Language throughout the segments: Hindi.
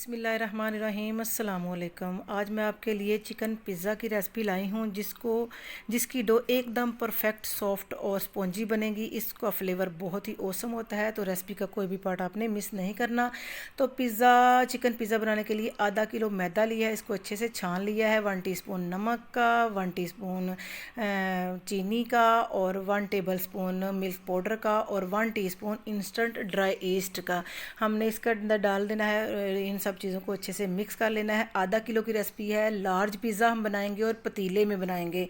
बिस्मिल्लाहिर्रहमानिर्रहीम अस्सलाम वालेकुम। आज मैं आपके लिए चिकन पिज़्ज़ा की रेसिपी लाई हूँ जिसकी डो एकदम परफेक्ट सॉफ्ट और स्पॉन्जी बनेगी। इसका फ्लेवर बहुत ही औसम होता है, तो रेसिपी का कोई भी पार्ट आपने मिस नहीं करना। तो चिकन पिज़्ज़ा बनाने के लिए आधा किलो मैदा लिया है, इसको अच्छे से छान लिया है। 1 टीस्पून नमक का, 1 टीस्पून चीनी का और 1 टेबलस्पून मिल्क पाउडर का और 1 टीस्पून इंस्टेंट ड्राई ईस्ट का हमने इसके अंदर डाल देना है। इन सब चीज़ों को अच्छे से मिक्स कर लेना है। आधा किलो की रेसिपी है। लार्ज पिज़्ज़ा हम बनाएंगे और पतीले में बनाएंगे,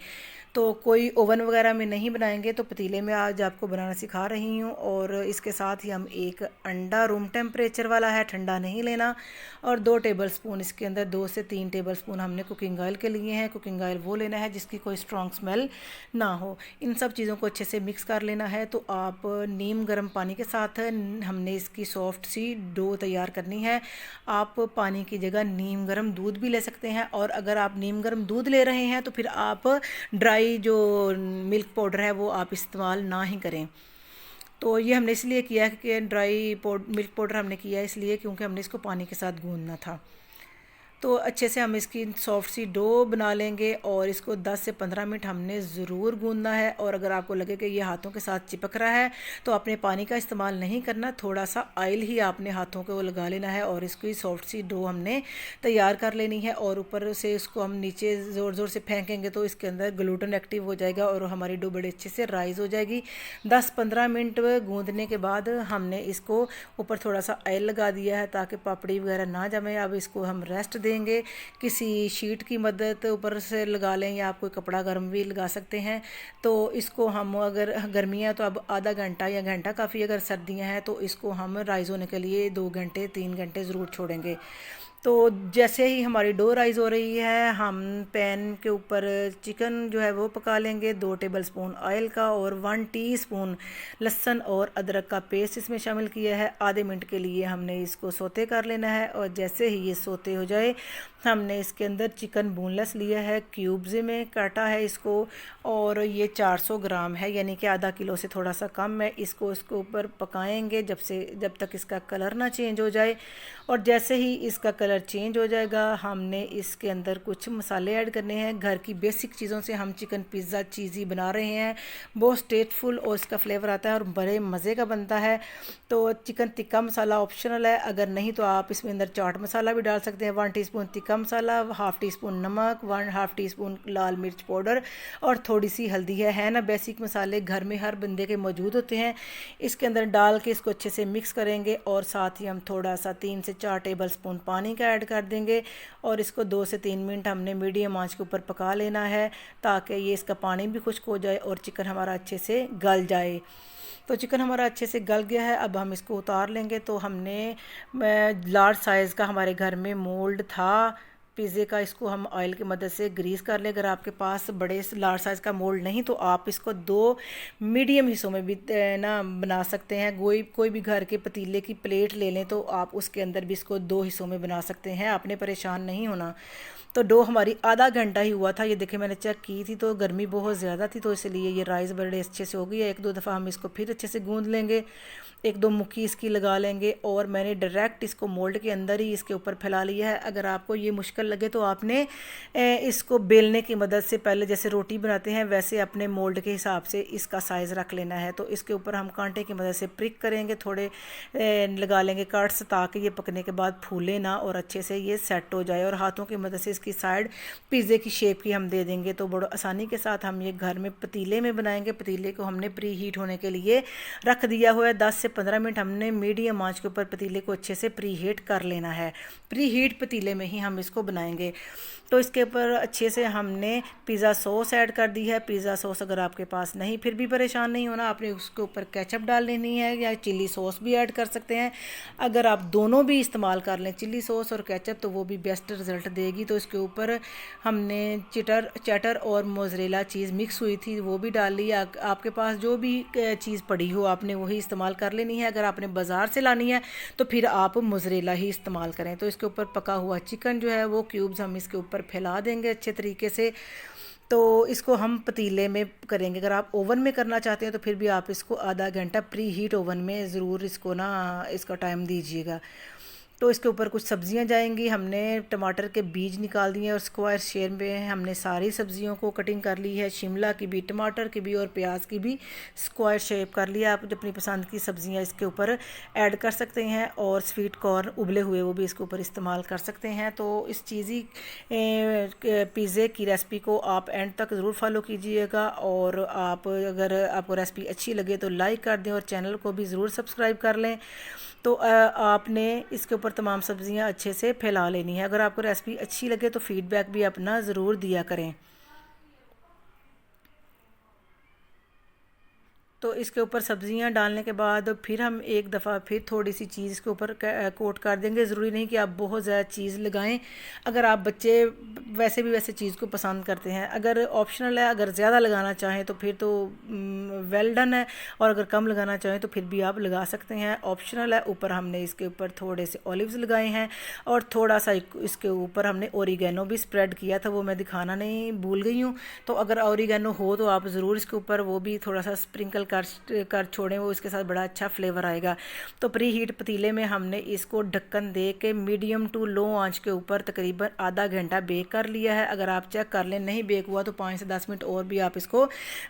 तो कोई ओवन वगैरह में नहीं बनाएंगे, तो पतीले में आज आपको बनाना सिखा रही हूँ। और इसके साथ ही हम एक अंडा रूम टेम्परेचर वाला है, ठंडा नहीं लेना, और 2 टेबलस्पून इसके अंदर 2 से 3 टेबलस्पून हमने कुकिंग ऑयल के लिए हैं। कुकिंग ऑयल वो लेना है जिसकी कोई स्ट्रॉन्ग स्मेल ना हो। इन सब चीज़ों को अच्छे से मिक्स कर लेना है। तो आप नीम गर्म पानी के साथ हमने इसकी सॉफ्ट सी डो तैयार करनी है। आप पानी की जगह नीम गर्म दूध भी ले सकते हैं, और अगर आप नीम गर्म दूध ले रहे हैं तो फिर आप ड्राई जो मिल्क पाउडर है वो आप इस्तेमाल ना ही करें। तो ये हमने इसलिए किया कि मिल्क पाउडर हमने किया इसलिए क्योंकि हमने इसको पानी के साथ गूंदना था। तो अच्छे से हम इसकी सॉफ्ट सी डो बना लेंगे और इसको 10 से 15 मिनट हमने ज़रूर गूंदना है। और अगर आपको लगे कि ये हाथों के साथ चिपक रहा है तो आपने पानी का इस्तेमाल नहीं करना, थोड़ा सा ऑयल ही आपने हाथों को लगा लेना है और इसकी सॉफ्ट सी डो हमने तैयार कर लेनी है। और ऊपर से इसको हम नीचे ज़ोर ज़ोर से फेंकेंगे तो इसके अंदर ग्लूटेन एक्टिव हो जाएगा और हमारी डो बड़े अच्छे से राइज़ हो जाएगी। 10-15 मिनट गूंदने के बाद हमने इसको ऊपर थोड़ा सा ऑयल लगा दिया है ताकि पापड़ी वगैरह ना जमे। अब इसको हम रेस्ट देंगे, किसी शीट की मदद ऊपर से लगा लें या आप कोई कपड़ा गर्म भी लगा सकते हैं। तो इसको हम, अगर गर्मियाँ तो अब आधा घंटा या घंटा काफ़ी, अगर सर्दियाँ हैं तो इसको हम राइज़ होने के लिए 2 घंटे 3 घंटे ज़रूर छोड़ेंगे। तो जैसे ही हमारी डो राइज़ हो रही है हम पैन के ऊपर चिकन जो है वो पका लेंगे। 2 टेबलस्पून ऑयल का और 1 टीस्पून लहसुन और अदरक का पेस्ट इसमें शामिल किया है। आधे मिनट के लिए हमने इसको सोते कर लेना है, और जैसे ही ये सोते हो जाए हमने इसके अंदर चिकन बोनलेस लिया है, क्यूब्स में काटा है इसको, और ये 400 ग्राम है, यानी कि आधा किलो से थोड़ा सा कम है। इसको इसके ऊपर पकाएंगे जब तक इसका कलर ना चेंज हो जाए। और जैसे ही इसका कलर चेंज हो जाएगा हमने इसके अंदर कुछ मसाले ऐड करने हैं। घर की बेसिक चीज़ों से हम चिकन पिज़्ज़ा चीज़ी बना रहे हैं, बहुत टेस्टफुल और इसका फ्लेवर आता है और बड़े मज़े का बनता है। तो चिकन टिक्का मसाला ऑप्शनल है, अगर नहीं तो आप इसमें अंदर चाट मसाला भी डाल सकते हैं। 1 टीस्पून टिक्का मसाला, 1/2 टीस्पून नमक, 1/2 टीस्पून लाल मिर्च पाउडर और थोड़ी सी हल्दी है ना। बेसिक मसाले घर में हर बंदे के मौजूद होते हैं। इसके अंदर डाल के इसको अच्छे से मिक्स करेंगे और साथ ही हम थोड़ा सा 3 से 4 टेबलस्पून पानी का ऐड कर देंगे और इसको 2 से 3 मिनट हमने मीडियम आंच के ऊपर पका लेना है ताकि ये इसका पानी भी खुश्क हो जाए और चिकन हमारा अच्छे से गल जाए। तो चिकन हमारा अच्छे से गल गया है, अब हम इसको उतार लेंगे। तो हमने लार्ज साइज़ का हमारे घर में मोल्ड था पिज़्ज़े का, इसको हम ऑयल की मदद से ग्रीस कर लें। अगर आपके पास बड़े लार्ज साइज़ का मोल्ड नहीं तो आप इसको 2 मीडियम हिस्सों में भी ना बना सकते हैं। कोई भी घर के पतीले की प्लेट ले लें तो आप उसके अंदर भी इसको 2 हिस्सों में बना सकते हैं, आपने परेशान नहीं होना। तो डो हमारी आधा घंटा ही हुआ था, ये देखे मैंने चेक की थी तो गर्मी बहुत ज़्यादा थी, तो इसलिए ये राइस बड़े अच्छे से हो गई है। 1-2 दफ़ा हम इसको फिर अच्छे से गूंद लेंगे, 1-2 मुक्की इसकी लगा लेंगे और मैंने डायरेक्ट इसको मोल्ड के अंदर ही इसके ऊपर फैला लिया है। अगर आपको ये मुश्किल लगे तो आपने इसको बेलने की मदद से पहले जैसे रोटी बनाते हैं वैसे अपने मोल्ड के हिसाब से इसका साइज़ रख लेना है। तो इसके ऊपर हम कांटे की मदद से प्रिक करेंगे, थोड़े लगा लेंगे कट्स ताकि ये पकने के बाद फूले ना और अच्छे से ये सेट हो जाए। और हाथों की मदद से इसकी साइड पिज़्ज़े की शेप की हम दे देंगे। तो बड़ा आसानी के साथ हम ये घर में पतीले में बनाएंगे। पतीले को हमने प्री हीट होने के लिए रख दिया हुआ है। 10 से 15 मिनट हमने मीडियम आंच के ऊपर पतीले को अच्छे से प्री हीट कर लेना है। प्री हीट पतीले में ही हम इसको बनाएंगे। तो इसके ऊपर अच्छे से हमने पिज़्ज़ा सॉस ऐड कर दी है। पिज़्ज़ा सॉस अगर आपके पास नहीं, फिर भी परेशान नहीं होना, आपने उसके ऊपर केचप डाल लेनी है या चिली सॉस भी ऐड कर सकते हैं। अगर आप दोनों भी इस्तेमाल कर लें, चिली सॉस और केचप, तो वो भी बेस्ट रिज़ल्ट देगी। तो इसके ऊपर हमने चटर और मोज़रेला चीज़ मिक्स हुई थी वो भी डाल ली। आपके पास जो भी चीज़ पड़ी हो आपने वही इस्तेमाल कर लेनी है। अगर आपने बाज़ार से लानी है तो फिर आप मोज़रेला ही इस्तेमाल करें। तो इसके ऊपर पका हुआ चिकन जो है वो क्यूब्स हम इसके ऊपर फैला देंगे अच्छे तरीके से। तो इसको हम पतीले में करेंगे। अगर आप ओवन में करना चाहते हैं तो फिर भी आप इसको आधा घंटा प्री हीट ओवन में ज़रूर इसको ना इसका टाइम दीजिएगा। तो इसके ऊपर कुछ सब्जियां जाएंगी। हमने टमाटर के बीज निकाल दिए और स्क्वायर शेप में हमने सारी सब्जियों को कटिंग कर ली है, शिमला की भी, टमाटर की भी और प्याज की भी स्क्वायर शेप कर लिया। आप अपनी पसंद की सब्जियां इसके ऊपर ऐड कर सकते हैं और स्वीट कॉर्न उबले हुए वो भी इसके ऊपर इस्तेमाल कर सकते हैं। तो इस चीज़ी पिज़्ज़े की रेसिपी को आप एंड तक ज़रूर फॉलो कीजिएगा, और आप अगर आपको रेसिपी अच्छी लगे तो लाइक कर दें और चैनल को भी ज़रूर सब्सक्राइब कर लें। तो आपने इसके ऊपर तमाम सब्जियां अच्छे से फैला लेनी है। अगर आपको रेसिपी अच्छी लगे तो फीडबैक भी अपना ज़रूर दिया करें। तो इसके ऊपर सब्जियां डालने के बाद फिर हम एक दफ़ा फिर थोड़ी सी चीज़ इसके ऊपर कोट कर देंगे। ज़रूरी नहीं कि आप बहुत ज़्यादा चीज़ लगाएं। अगर आप बच्चे वैसे चीज़ को पसंद करते हैं, अगर ऑप्शनल है, अगर ज़्यादा लगाना चाहें तो फिर तो वेल डन है, और अगर कम लगाना चाहें तो फिर भी आप लगा सकते हैं, ऑप्शनल है। ऊपर हमने इसके ऊपर थोड़े से ऑलिव्स लगाए हैं और थोड़ा सा इसके ऊपर हमने ओरिगेनो भी स्प्रेड किया था, वो मैं दिखाना नहीं भूल गई हूँ। तो अगर ओरिगेनो हो तो आप ज़रूर इसके ऊपर वो भी थोड़ा सा स्प्रिंकल कर छोड़ें, वो इसके साथ बड़ा अच्छा फ्लेवर आएगा। तो प्री हीट पतीले में हमने इसको ढक्कन दे के मीडियम टू लो आंच के ऊपर तकरीबन आधा घंटा बेक कर लिया है। अगर आप चेक कर लें नहीं बेक हुआ तो 5 से 10 मिनट और भी आप इसको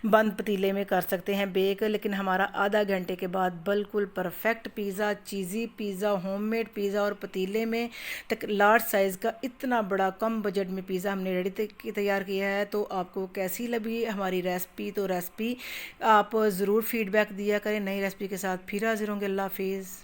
बंद पतीले में कर सकते हैं बेक। लेकिन हमारा आधा घंटे के बाद बिल्कुल परफेक्ट पिज़्ज़ा, चीज़ी पिज़्ज़ा, होममेड पिज़्ज़ा और पतीले में तक लार्ज साइज़ का इतना बड़ा कम बजट में पिज़्ज़ा हमने रेडी तैयार किया है। तो आपको कैसी लगी हमारी रेसिपी? तो रेसिपी आप ज़रूर फीडबैक दिया करें। नई रेसिपी के साथ फिर हाजिर होंगे। अल्लाह हाफिज़।